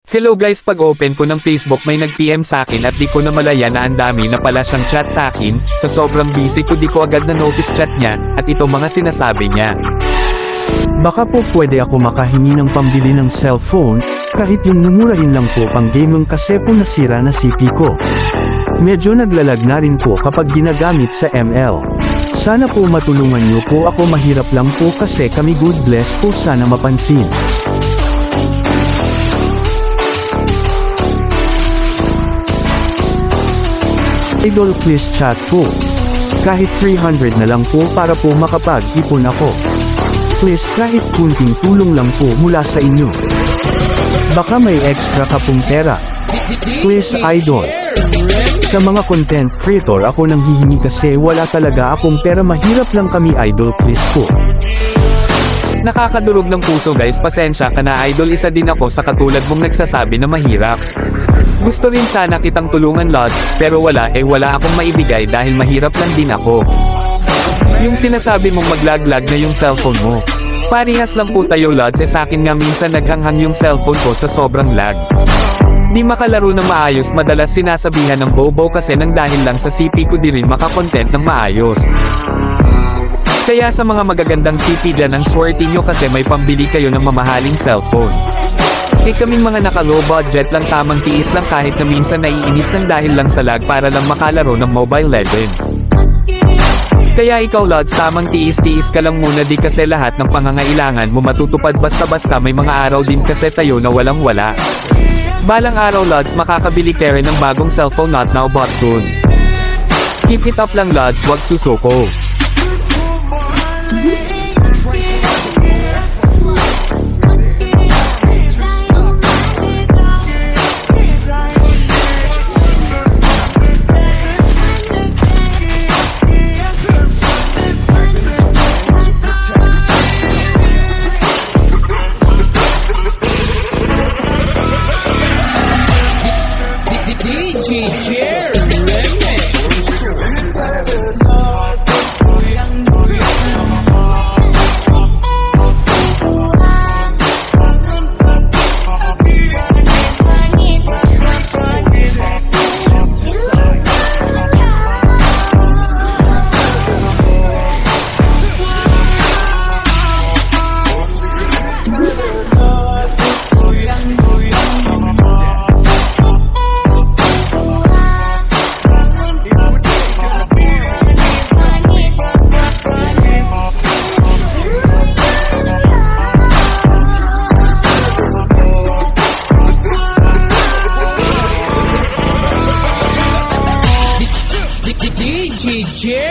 Hello guys, pag open ko ng Facebook may nag-PM sa akin at di ko na malaya na ang dami na pala siyang chat sa akin. Sa sobrang busy ko di ko agad na notice chat niya, at ito mga sinasabi niya. Baka po pwede ako makahingi ng pambili ng cellphone, kahit yung mumurahin lang po pang gaming kasi po nasira na CP ko. Medyo naglalag na rin po kapag ginagamit sa ML. Sana po matulungan niyo po ako, mahirap lang po kasi kami, God bless po, sana mapansin. Idol, please chat po. Kahit 300 na lang po para po makapag-ipon ako. Please, kahit kunting tulong lang po mula sa inyo. Baka may extra ka pong pera. Please, idol. Sa mga content creator ako nang hihingi kasi wala talaga akong pera, mahirap lang kami, idol, please po. Nakakadurog ng puso guys, pasensya ka na idol, isa din ako sa katulad mong nagsasabi na mahirap. Gusto rin sana kitang tulungan Lods, pero wala akong maibigay dahil mahirap lang din ako. Yung sinasabi mong maglaglag na yung cellphone mo. Parehas lang po tayo Lods, sa akin nga minsan naghanghang yung cellphone ko sa sobrang lag. Di makalaro ng maayos, madalas sinasabihan ng bobo kasi nang dahil lang sa CP ko di rin makakontent ng maayos. Kaya sa mga magagandang CP dyan, ang swerte nyo kasi may pambili kayo ng mamahaling cellphone. Kaming mga naka-low budget lang, tamang tiis lang kahit na minsan naiinis ng dahil lang sa lag para lang makalaro ng Mobile Legends. Kaya ikaw Lods, tamang tiis-tiis ka lang muna, di kasi lahat ng pangangailangan mo matutupad basta-basta, may mga araw din kasi tayo na walang-wala. Balang araw Lods, makakabili ka rin ng bagong cellphone, not now but soon. Keep it up lang Lods, wag susuko. DJ